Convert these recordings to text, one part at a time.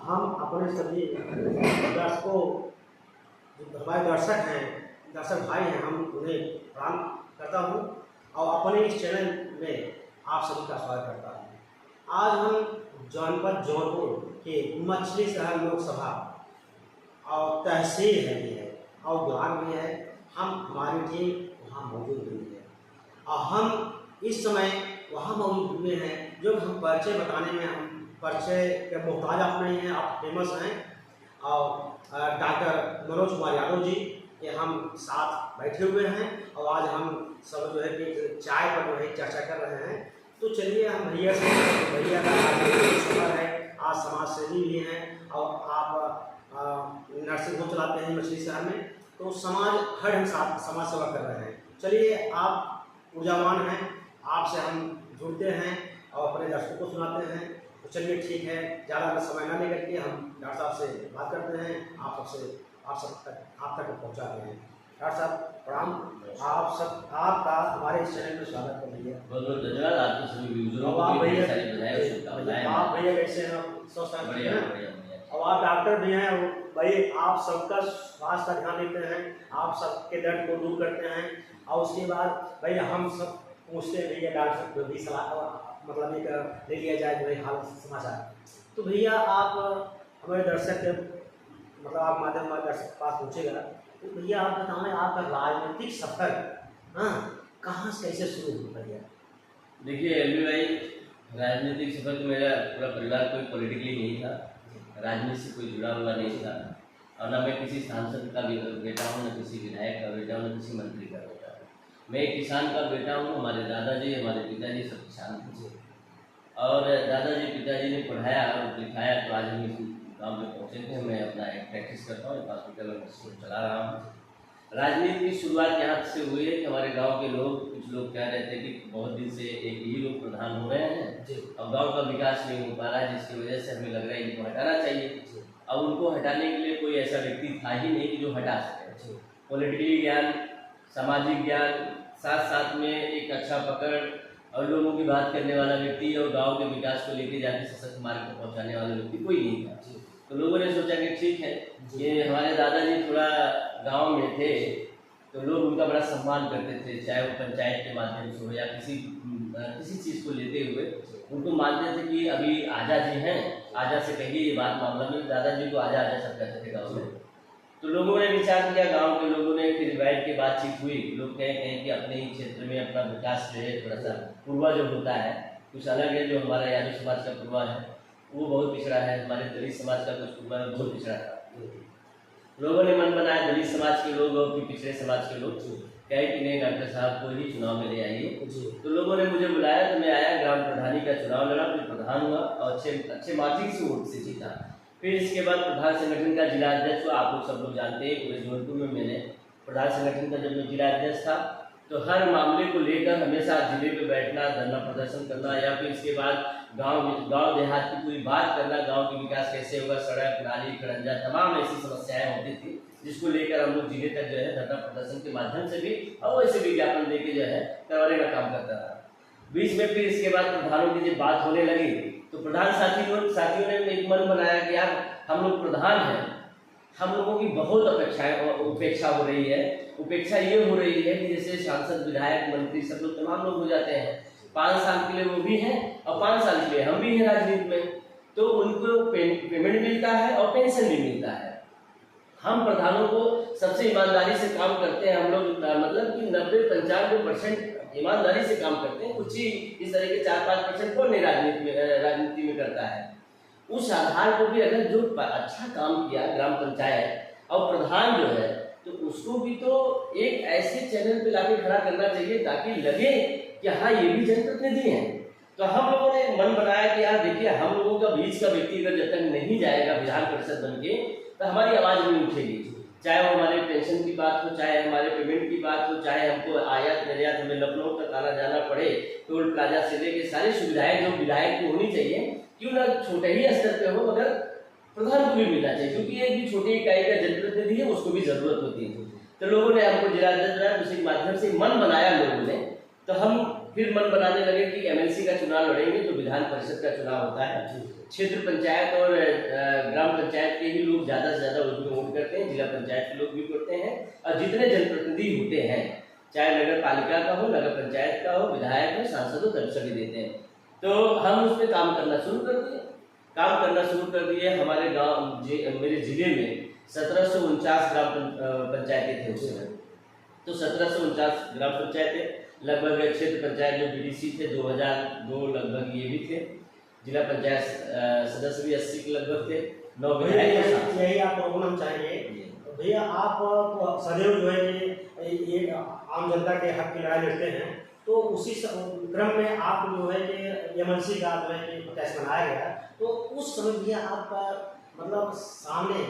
हम अपने सभी दर्शकों, जो हमारे दर्शक हैं, दर्शक भाई हैं, हम उन्हें प्रणाम करता हूँ और अपने इस चैनल में आप सभी का स्वागत करता हूँ। आज हम जनपद जौनपुर के मछली शहर लोकसभा और तहसील है और ब्लॉक भी है, हम हमारी टीम वहाँ मौजूद हुई है और हम इस समय वहाँ मौजूद हुए हैं। जो हम परिचय बताने में, हम परिचय के मोहताज आप नहीं हैं, आप फेमस हैं। और डॉक्टर मनोज कुमार यादव जी के हम साथ बैठे हुए हैं और आज हम सब जो है कि चाय पर जो है चर्चा कर रहे हैं। तो चलिए हम भैया से, भैया का सफर है, आज समाज सेवी भी हैं और आप नर्सिंग होम चलाते हैं मछली शहर में, तो समाज हर हम साथ समाज सेवा कर रहे हैं। चलिए, आप ऊर्जावान हैं, आपसे हम जुड़ते हैं और अपने दर्शकों को सुनाते हैं। तो चलिए ठीक है, ज़्यादा समय ना लेकर के हम डॉक्टर साहब से बात करते हैं, आप तक पहुँचाते हैं। डॉक्टर साहब प्रणाम, आपका हमारे इस चैनल में स्वागत कर लीजिए। बहुत बहुत धन्यवाद। आपको सभी व्यूअर्सों को आप भैया बढ़िया कैसे हैं? स्वस्थ हैं? बढ़िया बढ़िया। और आप डॉक्टर भी हैं भाई, आप सबका स्वास्थ्य का ध्यान देते हैं, आप सबके दर्द को दूर करते हैं। और उसके बाद भाई हम सब पूछते हैं भैया डॉक्टर को भी सलाह मतलब एक ले लिया जाए भाई हाल समाचार। तो भैया आप हमारे दर्शक के मतलब आप माध्यम हमारे दर्शक के पास पहुँचेगा, तो भैया आप बताएं आपका राजनीतिक सफर कहाँ से कैसे शुरू हुआ भैया? देखिए एलवी भाई, राजनीतिक सफर तो मेरा पूरा परिवार कोई पॉलिटिकली नहीं था, राजनीति से कोई जुड़ा हुआ नहीं था और ना मैं किसी सांसद का बेटा हूँ, न किसी विधायक का बेटा हूँ, न किसी मंत्री का बेटा हूँ। मैं एक किसान का बेटा हूँ। हमारे दादाजी, हमारे पिताजी सब किसान थे और दादाजी पिताजी ने पढ़ाया और लिखाया, तो आज हम इस गाँव में पहुँचे थे। मैं अपना एक प्रैक्टिस करता हूँ, एक हॉस्पिटल में चला रहा हूँ। राजनीति की शुरुआत यहाँ से हुई है कि हमारे गांव के लोग, कुछ लोग कह रहे थे कि बहुत दिन से एक ही लोग प्रधान हो रहे हैं और गांव का विकास नहीं हो पा रहा है, जिसकी वजह से हमें लग रहा है इनको हटाना चाहिए। अब उनको हटाने के लिए कोई ऐसा व्यक्ति था ही नहीं कि जो हटा सके। पॉलिटिकली ज्ञान, सामाजिक ज्ञान, साथ साथ में एक अच्छा पकड़ और लोगों की बात करने वाला व्यक्ति और गाँव के विकास को लेकर जाके सशक्त मार्ग पर पहुँचाने वाला व्यक्ति कोई नहीं था। तो लोगों ने सोचा कि ठीक है, ये हमारे दादाजी थोड़ा गांव में थे तो लोग उनका बड़ा सम्मान करते थे, चाहे वो पंचायत के माध्यम से हो या किसी चीज़ को लेते हुए उनको मानते थे कि अभी आजा जी हैं, आजा से कहिए ये बात मामला में। दादाजी को आजा आजा सब कहते थे गाँव में। तो लोगों ने विचार किया, गाँव के लोगों ने, फिर बैठ के बातचीत हुई। लोग कहें कि अपने ही क्षेत्र में अपना विकास जो है थोड़ा सा पूर्वा जो होता है कुछ अलग है। जो हमारा यादव समाज का पूर्वा है वो बहुत पिछड़ा है, हमारे दलित समाज का कुछ पूर्वा बहुत पिछड़ा था। लोगों ने मन बनाया, दलित समाज के लोग और पिछड़े समाज के लोग कहे कि नहीं डॉक्टर साहब को ही चुनाव में ले आइए। तो लोगों ने मुझे बुलाया, तो मैं आया, ग्राम प्रधानी का चुनाव लड़ा, फिर प्रधान हुआ और अच्छे मार्जिन से वोट से जीता। फिर इसके बाद प्रधान संगठन का जिला अध्यक्ष हुआ। आप लोग सब लोग जानते हैं पूरे जौनपुर में मैंने प्रधान संगठन का जब मैं जिला अध्यक्ष था तो हर मामले को लेकर हमेशा जिले पे बैठना, धरना प्रदर्शन करना या फिर इसके बाद गांव देहात की पूरी बात करना, गांव के विकास कैसे होगा, सड़क, नाली, खड़ंजा, तमाम ऐसी समस्याएं होती थी जिसको लेकर हम लोग जिले तक जो है धरना प्रदर्शन के माध्यम से भी और वैसे विज्ञापन देके जो है करवाने का काम करता रहा। बीच में फिर इसके बाद प्रधानों की जब बात होने लगी तो प्रधान साथियों ने एक मन बनाया कि यार हम लोग प्रधान हैं, हम लोगों की बहुत उपेक्षा हो रही है। उपेक्षा ये हो रही है कि जैसे सांसद, विधायक, मंत्री सब लोग तमाम लोग हो जाते हैं, 5 साल के लिए वो भी हैं और 5 साल के लिए हम भी हैं राजनीति में, तो उनको पेमेंट मिलता है और पेंशन भी मिलता है। हम प्रधानों को सबसे ईमानदारी से काम करते हैं, हम लोग मतलब कि 90-95% ईमानदारी से काम करते हैं। कुछ ही इस तरह के 4-5% कौन नहीं राजनीति में करता है। उस आधार को भी अगर जो अच्छा काम किया ग्राम पंचायत और प्रधान जो है, तो उसको भी तो एक ऐसे चैनल पे लाके खड़ा करना चाहिए ताकि लगे कि हाँ ये भी जनप्रतिनिधि हैं। तो हम लोगों ने मन बनाया कि यार देखिए, हम लोगों का बीच का व्यक्ति अगर जब तक नहीं जाएगा विधान परिषद बन के तो हमारी आवाज़ नहीं उठेगी। चाहे वो हमारे पेंशन की बात हो, चाहे हमारे पेमेंट की बात हो, चाहे हमको आयात निर्यात हमें लखनऊ तक आना जाना पड़े, टोल प्लाजा से लेके सारी सुविधाएं जो विधायक को होनी चाहिए, क्यों ना छोटे ही स्तर पे हो, मगर प्रधान को भी मिलना चाहिए, क्योंकि एक भी छोटी इकाई का जनप्रतिनिधि है, उसको भी जरूरत होती है। तो लोगों ने हमको जिला अध्यक्ष बनाया, उसी के माध्यम से मन बनाया लोगों ने। तो हम फिर मन बनाने लगे कि एमएलसी का चुनाव लड़ेंगे, जो विधान परिषद का चुनाव होता है। क्षेत्र पंचायत और ग्राम पंचायत के ही लोग ज़्यादा से ज़्यादा उसमें वोट करते हैं, जिला पंचायत के लोग भी करते हैं, और जितने जनप्रतिनिधि होते हैं, चाहे नगर पालिका का हो, नगर पंचायत का हो, विधायक हो, सांसद हो, सभी देते हैं। तो हम उस पर काम करना शुरू कर दिए। हमारे गाँव मेरे जिले में 1749 ग्राम पंचायतें थे उस समय। तो 1749 ग्राम पंचायतें, लगभग क्षेत्र पंचायत जो बीडीसी थे 2002 लगभग ये भी थे, जिला पंचायत सदस्य भी 80 के लगभग थे, 9 विधायक। यही आपको रोकना चाहेंगे भैया, आप सदैव जो है कि ये आम जनता के हक की लड़ाई लड़ते हैं, तो उसी क्रम में आप जो है कि एमएलसी का जो है कि प्रत्याशी बनाया गया, तो उस समय भैया आपका मतलब सामने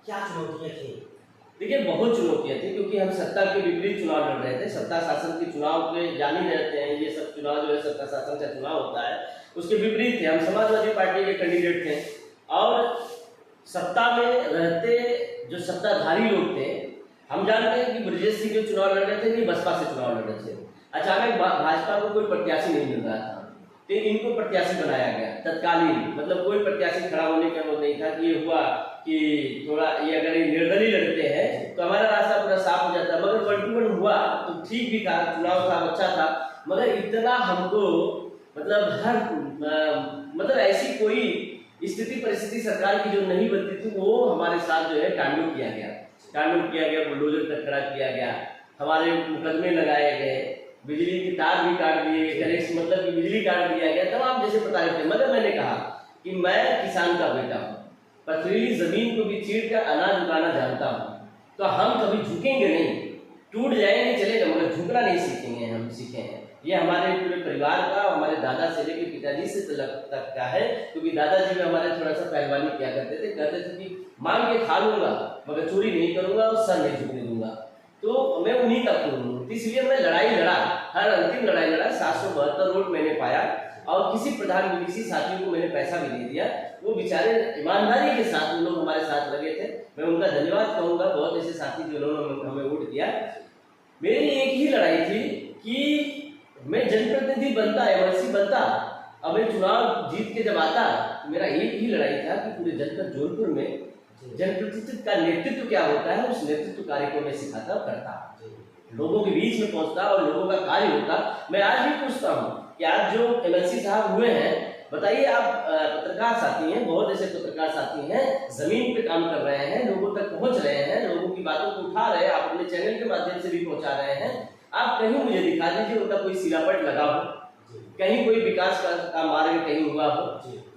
क्या चुनौतियाँ थी? देखिए, बहुत चुनौतियाँ थी, क्योंकि हम सत्ता के विपरीत चुनाव लड़ रहे थे। सत्ता शासन के चुनाव के जान ही रहते हैं, ये सब चुनाव जो है सत्ता शासन का चुनाव होता है, उसके विपरीत थे। हम समाजवादी पार्टी के कैंडिडेट थे, और सत्ता में रहते जो सत्ताधारी लोग थे, हम जानते हैं कि ब्रजेश सिंह जो चुनाव लड़ रहे थे, ये बसपा से चुनाव लड़ रहे थे। अचानक भाजपा को कोई प्रत्याशी नहीं मिल रहा था, तो इनको प्रत्याशी बनाया गया तत्कालीन, मतलब कोई प्रत्याशी खड़ा होने का वो नहीं था कि ये हुआ कि थोड़ा ये अगर ये निर्दलीय लड़ते हैं तो हमारा रास्ता पूरा साफ हो जाता। मगर 1-2 हुआ तो ठीक भी था, चुनाव था, अच्छा था, मगर इतना हमको मतलब ऐसी कोई स्थिति परिस्थिति सरकार की जो नहीं बनती थी, वो हमारे साथ जो है तांडव किया गया, बुलडोजर तक खड़ा किया गया, हमारे मुकदमे लगाए गए, बिजली की तार भी काट दिए, कनेक्शन मतलब कि बिजली काट दिया गया, तमाम जैसे प्रताड़ित थे। मगर मैंने कहा कि मैं किसान का बेटा हूँ, पथरीली जमीन को भी चीर कर अनाज उगाना जानता हूँ, तो हम कभी झुकेंगे नहीं, टूट जाएंगे चलेगा, मगर झुकना नहीं सीखेंगे। हम सीखे हैं, ये हमारे पूरे परिवार का, हमारे दादा से लेकर पिताजी से तक का है, क्योंकि दादाजी में हमारे थोड़ा सा पहलवानी किया करते थे, कहते थे कि मांग के खा लूंगा मगर चोरी नहीं करूंगा और सर नहीं झुकने दूंगा। तो मैं उन्हीं का खून हूँ, इसलिए मैं लड़ाई लड़ा, हर अंतिम लड़ाई लड़ा। 772 वोट मैंने पाया, और किसी प्रधान विदेशी साथियों को मैंने पैसा भी दे दिया। वो बेचारे ईमानदारी के साथ उन लोग हमारे साथ लगे थे, मैं उनका धन्यवाद कहूँगा। बहुत ऐसे साथी जिन्होंने हमें वोट दिया। मेरी एक ही लड़ाई थी कि मैं जनप्रतिनिधि बनता, एमएलसी बनता, और मैं चुनाव जीत के जब आता, मेरा एक ही लड़ाई था कि पूरे जनपद जौनपुर में जनप्रतिनिधित्व का नेतृत्व क्या होता है, उस नेतृत्व कार्य को मैं सिखाता करता, लोगों के बीच में पहुंचता और लोगों का कार्य होता। मैं आज भी पूछता हूँ कि आज जो एमएलसी साहब हुए हैं, बताइए, आप पत्रकार साथी हैं, बहुत ऐसे पत्रकार साथी हैं, जमीन पे काम कर रहे हैं, लोगों तक पहुंच रहे हैं, लोगों की बातों को उठा रहे हैं, आप अपने चैनल के माध्यम से भी पहुंचा रहे हैं। आप कहीं मुझे दिखा दीजिए उनका कोई सिरापट लगा हो, कहीं कोई विकास का मार्ग कहीं हुआ हो,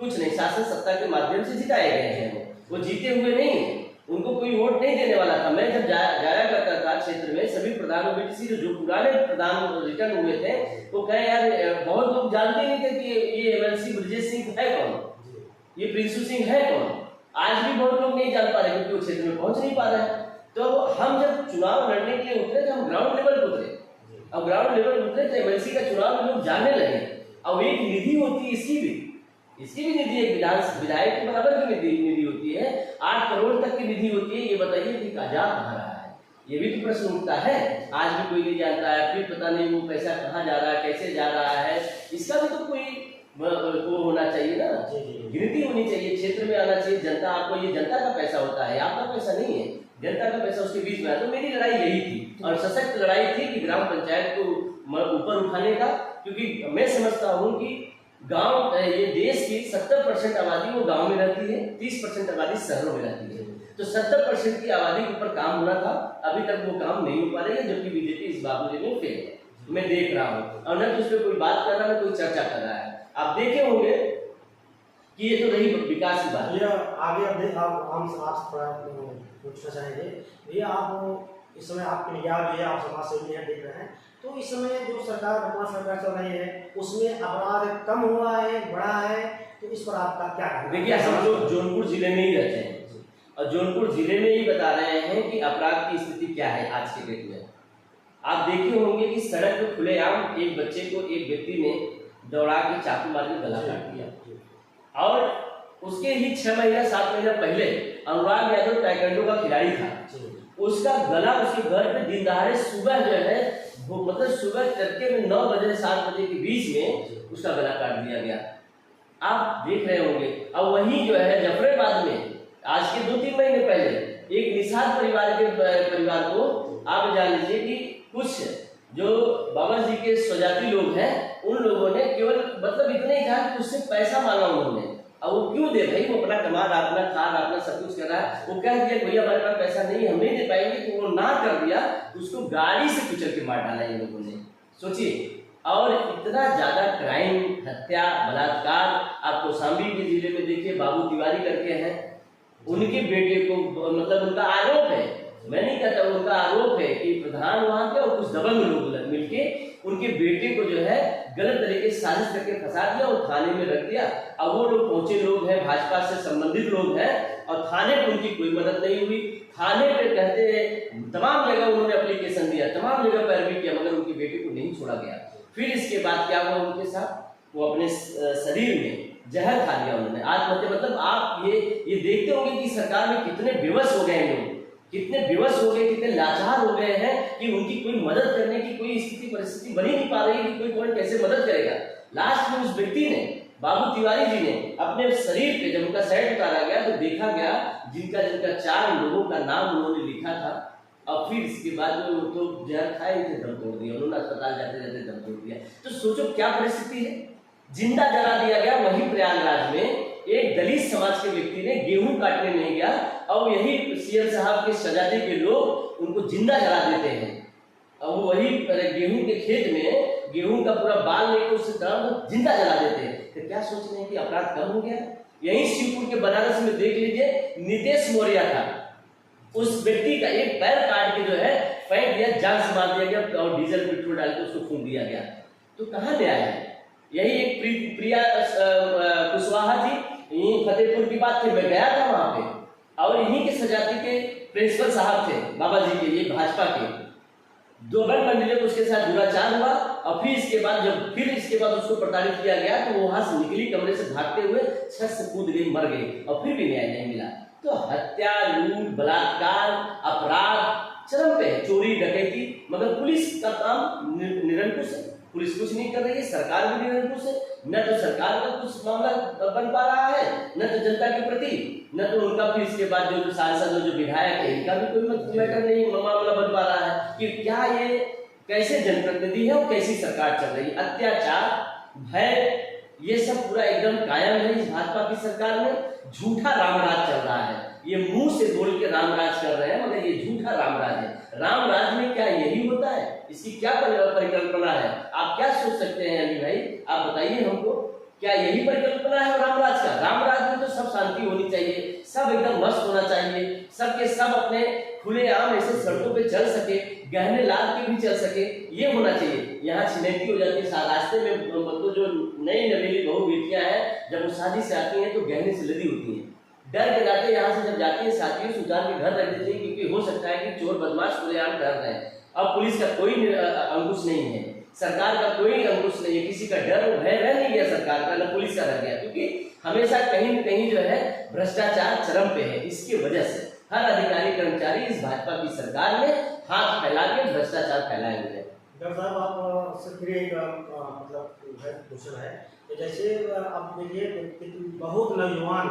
कुछ नहीं। शासन सत्ता के माध्यम से जिताए गए हैं, वो जीते हुए नहीं है, उनको कोई वोट नहीं देने वाला था। मैं जब जाया करता था क्षेत्र में, सभी प्रधान जो पुराने प्रधान रिटर्न हुए थे, वो कहे यार बहुत लोग जानते नहीं थे कि ये एमएलसी ब्रजेश सिंह है कौन, ये प्रिंसू सिंह है कौन। आज भी बहुत लोग नहीं जान पा रहे, क्योंकि वो क्षेत्र में पहुंच नहीं पा रहे। तो हम जब चुनाव लड़ने के लिए उतरे, तो हम ग्राउंड लेवल पर उतरे, अब ग्राउंड लेवल उतरे तो एमएलसी का चुनाव लोग जानने लगे। अब एक निधि होती है, इसकी भी निधि, एक विधायक के बराबर की निधि होती है, 8 करोड़ तक की निधि होती है। ये बताइए कि आजाद कहाँ रहा है, ये भी तो प्रश्न उठता है। आज भी कोई नहीं जानता है, फिर पता नहीं वो पैसा कहाँ जा रहा है, कैसे जा रहा है, इसका भी तो कोई वो होना चाहिए ना, गिनती होनी चाहिए, क्षेत्र में आना चाहिए। जनता, आपको ये जनता का पैसा होता है, आपका पैसा नहीं है, जनता का पैसा उसके बीच में है। तो मेरी लड़ाई यही थी, और सशक्त लड़ाई थी कि ग्राम पंचायत को ऊपर उठाने का, क्योंकि मैं समझता हूँ कि गांव, ये देश की 70% आबादी वो गांव में रहती है, 30% आबादी शहरों में रहती है। तो 70% की आबादी के ऊपर काम होना था, अभी तक वो काम नहीं हो पा रही है, जबकि बीजेपी इस मामले में फेल है, मैं देख रहा हूँ। और न तो उस पर कोई बात कर रहा है, न कोई चर्चा कर रहा है। आप देखे होंगे कि ये तो रही विकास की बात। भैया आगे हम आपसे थोड़ा पूछना चाहेंगे भैया, आप इस समय आपकी निगाह भी है, आप समाज सेवी हैं, देख रहे हैं, तो इस समय जो सरकार, वर्तमान सरकार चल रही है, उसमें अपराध कम हुआ है, बढ़ा है, तो इस पर आपका क्या कहना है? देखिए, हम लोग जौनपुर जिले में ही रहते हैं, और जौनपुर जिले में ही बता रहे हैं कि अपराध की स्थिति क्या है आज के डेट में। आप देखे होंगे कि सड़क पर खुलेआम एक बच्चे को एक व्यक्ति ने दौड़ा के चाकू मार के गला काट दिया, और उसके ही 6 महीना 7 महीना पहले अनुराग यादव टाइकोंडो का खिलाड़ी था, उसका गला उसके घर पे दिन दहाड़े सुबह जो है, मतलब सुबह तड़के में 9 बजे 7 बजे के बीच में उसका गला काट दिया गया। आप देख रहे होंगे। अब वही जो है जफराबाद में आज के 2-3 महीने पहले एक निषाद परिवार को आप जान लीजिए कि कुछ जो बाबा जी के स्वजाति लोग हैं उन लोगों ने केवल मतलब इतने ही कहा कि उससे पैसा मांगा उन्होंने। अब वो क्यों दे भाई, वो अपना कमा रहा, अपना खा रहा, अपना सब कुछ कर रहा है, वो कह दिया भैया हमारे पास पैसा नहीं है, हम नहीं दे पाएंगे, तो वो ना कर दिया, उसको गाड़ी से कुचल के मार डाला इन लोगों ने। सोचिए, और इतना ज्यादा क्राइम, हत्या, बलात्कार आप कौशाम्बी के जिले में देखिए, बाबू तिवारी करके हैं, उनके बेटे को मतलब उनका आरोप है, मैं नहीं कहता, उनका आरोप है कि प्रधान वहां के और कुछ दबंग लोग मिलके उनके बेटे को जो है गलत तरीके से साजिश करके फंसा दिया और थाने में रख दिया। अब वो लोग पहुंचे लोग हैं, भाजपा से संबंधित लोग हैं, और थाने पे उनकी कोई मदद नहीं हुई। थाने पे कहते तमाम जगह उन्होंने एप्लीकेशन दिया, तमाम जगह पैरवी किया, मगर उनके बेटे को नहीं छोड़ा गया। फिर इसके बाद क्या हुआ उनके साथ, वो अपने शरीर में जहर खा लिया उन्होंने, आत्महत्या। मतलब आप ये देखते होंगे कि सरकार में कितने बेबस हो गए लोग, कितने बेबस हो गए, कितने लाचार हो गए हैं कि उनकी कोई मदद करने की कोई स्थिति परिस्थिति बनी नहीं पा रही कि कोई कौन कैसे मदद करेगा। लास्ट में उस व्यक्ति ने, बाबू तिवारी जी ने अपने शरीर पे जब उनका शर्ट उतारा गया तो देखा गया जिनका 4 लोगों का नाम उन्होंने लिखा था, और फिर इसके बाद में वो तो जहर खाए थे, दम तोड़ दिया उन्होंने, अस्पताल जाते जाते दम तोड़ दिया। तो सोचो क्या परिस्थिति है, जिंदा जला दिया गया। वही प्रयागराज में एक दलित समाज के व्यक्ति ने गेहूं काटने नहीं गया, और यही सीएम साहब के स्वजाति के लोग उनको जिंदा जला देते हैं। अब वही गेहूं के खेत में गेहूं का पूरा बाल लेकर उसे जिंदा जला देते हैं। तो क्या सोच रहे हैं कि अपराध कम हो गया? यही शिवपुर के बनारस में देख लीजिए, नीतीश मौर्य था, उस व्यक्ति का एक पैर काट के जो है फेंक दिया, जान से मार दिया गया और डीजल पेट्रोल डाल के उसको फूंक दिया गया। तो कहाँ न्याय है? यही एक प्रिया कुशवाहा थी, यही फतेहपुर की बात थी, मैं गया था वहां पे, और इन्हीं के सजाती के प्रिंसिपल साहब थे बाबा जी के, ये भाजपा के, 2 मंजिले को उसके साथ दुराचार हुआ, और फिर इसके बाद उसको प्रताड़ित किया गया, तो वहां से निकली कमरे से भागते हुए छत से कूद गई, मर गई, और फिर भी न्याय नहीं मिला। तो हत्या, लूट, बलात्कार, अपराध चरम पे है, चोरी, डकैती, मगर पुलिस का काम निरंकुश है, पुलिस कुछ नहीं कर रही है, सरकार भी निरंकुश है, न तो सरकार का कुछ मामला बन पा रहा है, न तो जनता के प्रति, न तो उनका फिर इसके बाद जो सांसद जो विधायक है इनका भी कोई मैटर नहीं, मामला बन पा रहा है कि क्या ये कैसे जनप्रतिनिधि है और कैसी सरकार चल रही है। अत्याचार, भय, ये सब पूरा एकदम कायम है इस भाजपा की सरकार में। झूठा रामराज चल रहा है, ये मुंह से बोल के रामराज कर रहे हैं, मगर ये झूठा रामराज है। रामराज में क्या यही होता है? इसकी क्या परिकल्पना है? आप क्या सोच सकते हैं अली भाई, आप बताइए हमको, क्या यही परिकल्पना है रामराज का? रामराज में तो सब शांति होनी चाहिए, सब एकदम मस्त होना चाहिए, सबके सब अपने खुलेआम ऐसे सड़कों पे चल सके, गहने लाद के भी चल सके, ये होना चाहिए। यहाँ छिनैती हो जाती है रास्ते में, मतलब जो नई नवेली बहू बेटियां हैं जब वो शादी से आती हैं तो गहने से लदी होती हैं, डर के जाते यहाँ से जब जाती है साथियों से उतार के घर रख देते हैं, क्योंकि हो सकता है कि चोर बदमाश खुलेआम डर रहे हैं। अब पुलिस का कोई अंकुश नहीं है, सरकार का कोई अंकुश नहीं है, किसी का डर भय रह नहीं गया सरकार का, न पुलिस का रह गया, क्योंकि हमेशा कहीं न कहीं जो है भ्रष्टाचार चरम पे है। इसकी वजह से हर अधिकारी कर्मचारी इस भाजपा की सरकार में हाथ फैला के भ्रष्टाचार फैलाए हुए हैं। डॉक्टर साहब, आप से फिर एक मतलब क्वेश्चन है कि जैसे आप देखिए बहुत नौजवान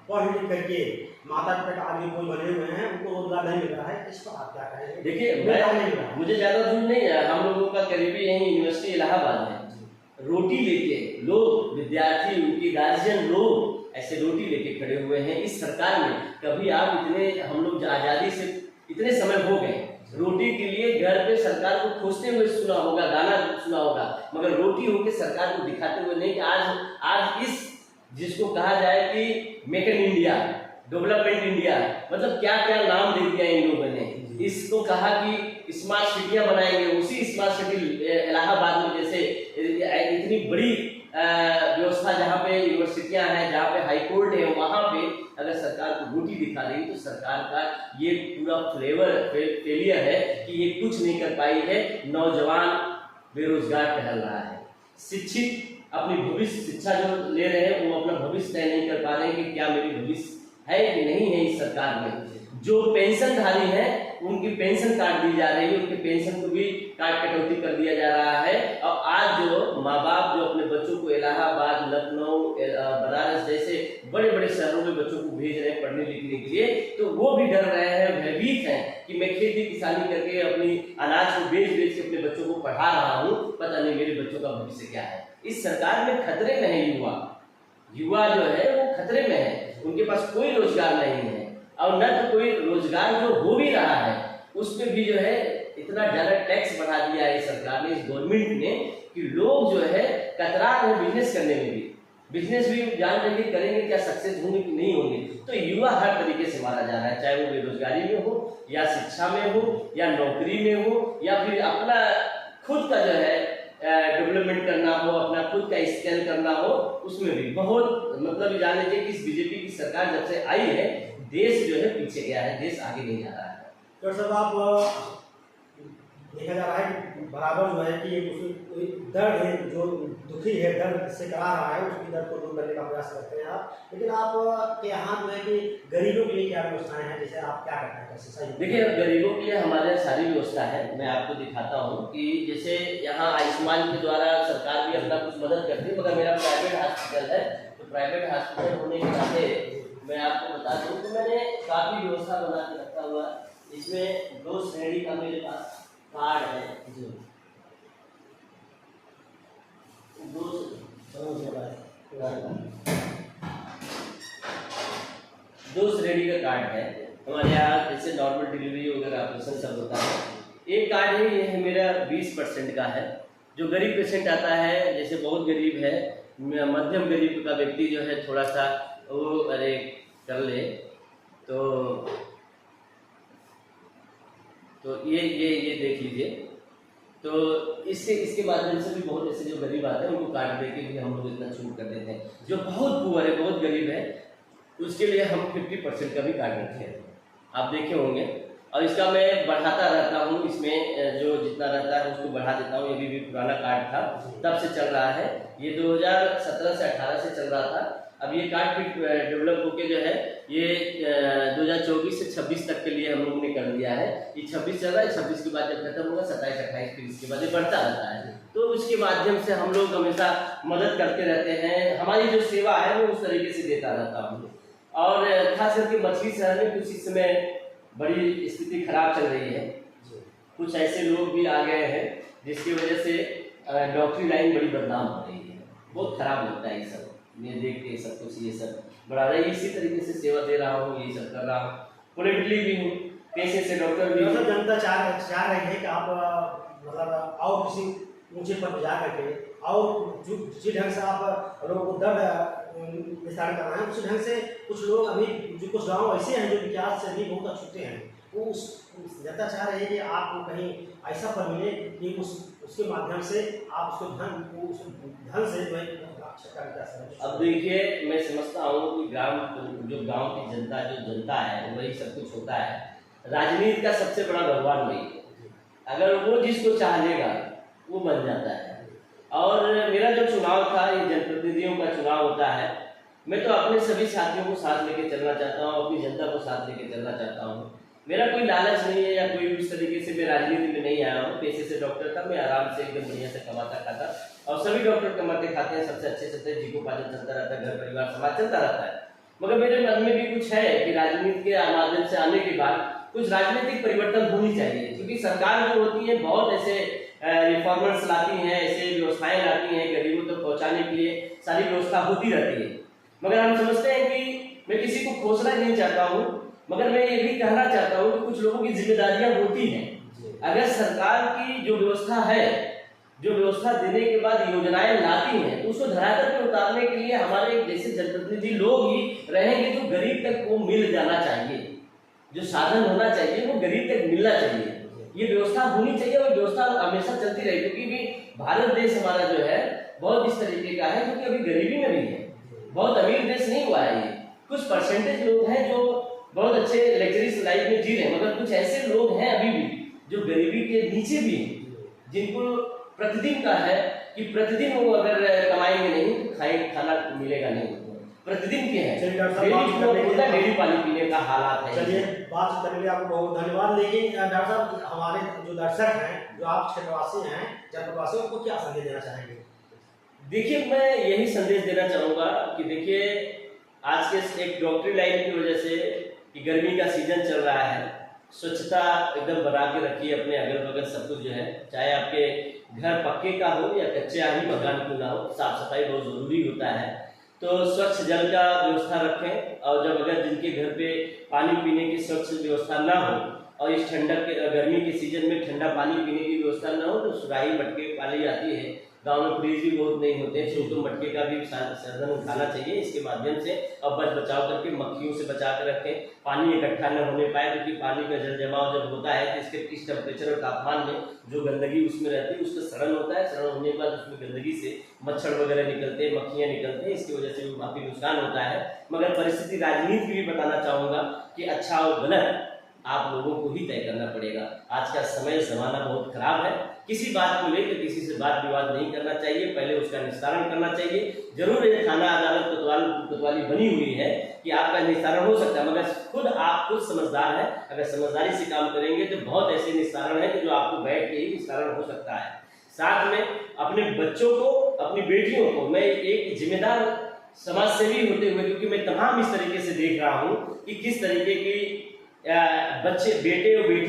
पढ़ लिख करके माता पिता आगे कोई बने हुए हैं, उनको रोजगार नहीं मिल रहा है, इस पर आप क्या कहेंगे? देखिए, मुझे ज्यादा दूर नहीं है, हम लोगों का करीबी यही यूनिवर्सिटी इलाहाबाद है, रोटी लेके लोग, विद्यार्थी, उनके गार्जियन लोग ऐसे रोटी लेके खड़े हुए हैं इस सरकार में। कभी आप इतने, हम लोग आजादी से इतने समय हो गए, रोटी के लिए घर पे सरकार को खोजते हुए सुना होगा, गाना सुना होगा, मगर रोटी होके सरकार को दिखाते हुए नहीं कि आज इस जिसको कहा जाए कि make in India, development India, मतलब क्या क्या नाम दे दिया इन लोगों ने। इसको कहा कि स्मार्ट सिटियां बनाएंगे, उसी स्मार्ट सिटी इलाहाबाद में जैसे इतनी बड़ी व्यवस्था जहाँ पे यूनिवर्सिटियां हैं, जहाँ पे हाई कोर्ट है, वहां पे अगर सरकार को रोटी दिखा रही तो सरकार का ये पूरा फेलियर है कि ये कुछ नहीं कर पाई है। नौजवान बेरोजगार टहल रहा है, शिक्षित अपनी भविष्य शिक्षा जो ले रहे हैं वो अपना भविष्य तय नहीं कर पा रहे हैं कि क्या मेरी भविष्य है कि नहीं है इस सरकार में। जो पेंशनधारी हैं उनकी पेंशन काट दी जा रही है, उनकी पेंशन को भी काट कटौती कर दिया जा रहा है। और आज जो माँ बाप जो अपने बच्चों को इलाहाबाद, लखनऊ, बनारस जैसे बड़े बड़े शहरों में बच्चों को भेज रहे हैं पढ़ने लिखने के लिए, तो वो भी डर रहे हैं, भयभीत हैं कि मैं खेती किसानी करके अपनी अनाज को बेच बेच के अपने बच्चों को पढ़ा रहा हूँ, पता नहीं मेरे बच्चों का भविष्य क्या है। इस सरकार में खतरे में है युवा जो है वो खतरे में है, उनके पास कोई रोजगार नहीं है और न तो कोई रोजगार जो हो भी रहा है उस पर भी जो है इतना ज़्यादा टैक्स बढ़ा दिया है सरकार ने, इस गवर्नमेंट ने, कि लोग जो है कतरा रहे बिजनेस करने में भी। बिजनेस भी जान रहे करेंगे क्या, सक्सेस होंगे कि नहीं होंगे। तो युवा हर तरीके से मारा जा रहा है, चाहे वो बेरोजगारी में हो या शिक्षा में हो या नौकरी में हो या फिर अपना खुद का जो है डेवलपमेंट करना हो, अपना खुद का स्केल करना हो, उसमें भी बहुत मतलब जान लीजिए कि इस बीजेपी की सरकार जब से आई है देश जो है पीछे गया है, देश आगे नहीं जा रहा है। तो सब आप देखा जा रहा है कि बराबर जो है कि दर्द है, जो दुखी है, दर्द से करा रहा है, उसकी दर्द को दूर करने का प्रयास करते हैं आप। लेकिन आप के यहाँ जो है कि गरीबों के लिए क्या व्यवस्थाएं हैं, जैसे आप क्या करते हैं? देखिए, गरीबों के लिए हमारे सारी व्यवस्था है, मैं आपको दिखाता हूँ कि जैसे यहाँ आयुष्मान के द्वारा सरकार भी अपना कुछ मदद करती है, मगर मेरा प्राइवेट हॉस्पिटल है, तो प्राइवेट हॉस्पिटल होने के नाते मैं आपको बता दूँ तो मैंने काफ़ी व्यवस्था बना के रखा हुआ। इसमें 2 श्रेणी का मेरे पास कार्ड है, जो 2 श्रेणी का कार्ड है हमारे यहाँ। जैसे नॉर्मल डिलीवरी वगैरह ऑपरेशन सब होता है। एक कार्ड है, ये है मेरा 20% का है। जो गरीब पेशेंट आता है, जैसे बहुत गरीब है, मध्यम गरीब का व्यक्ति जो है थोड़ा सा वो अरे कर ले तो ये देख लीजिए। तो इसके माध्यम से भी बहुत ऐसे जो गरीब आते हैं उनको कार्ड देके भी हम लोग इतना छूट कर देते हैं। जो बहुत पुअर है, बहुत गरीब है, उसके लिए हम 50% का भी कार्ड रखे हैं, आप देखे होंगे। और इसका मैं बढ़ाता रहता हूँ, इसमें जो जितना रहता है उसको बढ़ा देता हूँ। ये भी पुराना कार्ड था, तब से चल रहा है, ये 2017 से 18 से चल रहा था। अब ये कार्ड फिर डेवलप होके जो है ये 2024 से 26 तक के लिए हम लोगों ने कर दिया है। ये 26 चल रहा है, 26 के बाद जब खत्म होगा 27, 28 फिर इसके बाद ये बढ़ता रहता है। तो उसके माध्यम से हम लोग हमेशा मदद करते रहते हैं, हमारी जो सेवा है वो उस तरीके से देता रहता हूँ। और खास करके मछली शहर में कुछ इस समय बड़ी स्थिति खराब चल रही है, कुछ ऐसे लोग भी आ गए हैं जिसकी वजह से डॉक्टरी लाइन बड़ी बदनाम हो रही है। बहुत खराब लगता है ये सब, मैं देख के सब कुछ ये सब बढ़ा रहा है। इसी तरीके से सेवा दे रहा हूँ, यही सब कर रहा हूँ, पॉलिटिकली भी हूँ, पेशे से डॉक्टर भी। जनता चाह रही है कि आप मतलब और किसी ऊंचे पद पर जा करके और जिस ढंग से आप लोगों को दर्द निस्तारण कर रहे हैं, उसी ढंग से कुछ लोग अभी जो कुछ गाँव ऐसे हैं जो विकास से भी बहुत अछूते हैं, वो उस जनता चाह रही है कि आपको कहीं ऐसा पद मिले कि उसके माध्यम से आप उसको धन से अब देखिए, मैं समझता हूँ कि जो गांव की जनता है वही सब कुछ होता है। राजनीति का सबसे बड़ा भगवान वही है, अगर वो जिसको चाह लेगा वो बन जाता है। और मेरा जो चुनाव था, ये जनप्रतिनिधियों का चुनाव होता है, मैं तो अपने सभी साथियों को साथ लेके चलना चाहता हूँ, अपनी जनता को साथ लेके चलना चाहता हूँ। मेरा कोई लालच नहीं है या कोई इस तरीके से मैं राजनीति में नहीं आया हूँ। पेशे से डॉक्टर था, मैं आराम से एकदम बढ़िया से कमाता खाता, और सभी डॉक्टर कमाते खाते हैं, सबसे अच्छे से जीवोपार्जन चलता रहता है, घर परिवार समाज चलता रहता है। मगर मेरे मन में भी कुछ है कि राजनीति के माध्यम से आने के बाद कुछ राजनीतिक परिवर्तन होनी चाहिए, क्योंकि सरकार जो होती है बहुत ऐसे रिफॉर्मर्स लाती हैं, ऐसे व्यवस्थाएं लाती हैं, गरीबों तक पहुंचाने के लिए सारी व्यवस्था होती रहती है। मगर हम समझते हैं कि मैं किसी को खोसना नहीं चाहता हूँ, मगर मैं ये भी कहना चाहता हूँ कि कुछ लोगों की जिम्मेदारियां होती हैं। अगर सरकार की जो व्यवस्था है, जो व्यवस्था देने के बाद योजनाएं लाती हैं, तो उसको धरातल पर उतारने के लिए हमारे जैसे जनप्रतिनिधि लोग ही रहेंगे, जो गरीब तक वो मिल जाना चाहिए, जो साधन होना चाहिए वो गरीब तक मिलना चाहिए। ये व्यवस्था होनी चाहिए और व्यवस्था हमेशा चलती रहे, क्योंकि भी भारत देश हमारा जो है बहुत इस तरीके का है, क्योंकि अभी गरीबी में भी है, बहुत अमीर देश नहीं हुआ है ये। कुछ परसेंटेज लोग हैं जो बहुत अच्छे लग्जरीज लाइफ में जी रहे हैं, मगर कुछ ऐसे लोग हैं अभी भी जो गरीबी के नीचे भी हैं, जिनको प्रतिदिन का है कि प्रतिदिन वो अगर कमाएंगे नहीं तो खाना मिलेगा नहीं। प्रतिदिन के हैं। चलिए डॉक्टर साहब, डेली बात करने के लिए- डेली पानी पीने का हालात है। चलिए बात करने के लिए आपको बहुत धन्यवाद। लेकिन डॉक्टर साहब, हमारे जो दर्शक हैं, जो आप क्षेत्रवासी हैं, जनपदवासी, उनको क्या संदेश देना चाहेंगे? देखिए, मैं यही संदेश देना चाहूँगा कि देखिए, आज के एक डॉक्टरी लाइन की वजह से कि गर्मी का सीजन चल रहा है, स्वच्छता एकदम बना के रखिए अपने अगल बगल सब कुछ जो है, चाहे आपके घर पक्के का हो या कच्चे ही मकान क्यों ना हो, साफ सफाई बहुत ज़रूरी होता है। तो स्वच्छ जल का व्यवस्था रखें, और जब अगर जिनके घर पे पानी पीने की स्वच्छ व्यवस्था ना हो और इस ठंडक के गर्मी के सीजन में ठंडा पानी पीने की व्यवस्था ना हो, तो सुराही मटके पाली जाती है। गांव में फ्रिज भी बहुत नहीं होते हैं, तो मटके का भी साधन उठाना चाहिए इसके माध्यम से, और बचाव करके मक्खियों से बचा कर रखें। पानी इकट्ठा न होने पाए, क्योंकि पानी का जल जमाव जब होता है तो इसके इस टेम्परेचर और तापमान में जो गंदगी उसमें रहती है उसका सड़न होता है। सड़न होने के बाद उसमें गंदगी से मच्छर वगैरह निकलते हैं, मक्खियाँ निकलते हैं, इसकी वजह से भी काफ़ी नुकसान होता है। मगर परिस्थिति राजनीति भी बताना चाहूँगा कि अच्छा और गलत आप लोगों को ही तय करना पड़ेगा। आज का समय ज़माना बहुत खराब है, किसी बात को लेकर किसी से बात विवाद नहीं करना चाहिए, पहले उसका निस्तारण करना चाहिए। जरूर ये थाना अदालत कोतवाली बनी हुई है कि आपका निस्तारण हो सकता है, मगर आप खुद समझदार हैं, अगर समझदारी से काम करेंगे तो बहुत ऐसे निस्तारण है कि जो आपको बैठ के ही निस्तारण हो सकता है। साथ में अपने बच्चों को, अपनी बेटियों को, मैं एक जिम्मेदार समाज सेवी होते हुए, क्योंकि मैं तमाम इस तरीके से देख रहा हूँ कि किस तरीके की बच्चे, बेटे और बेटियां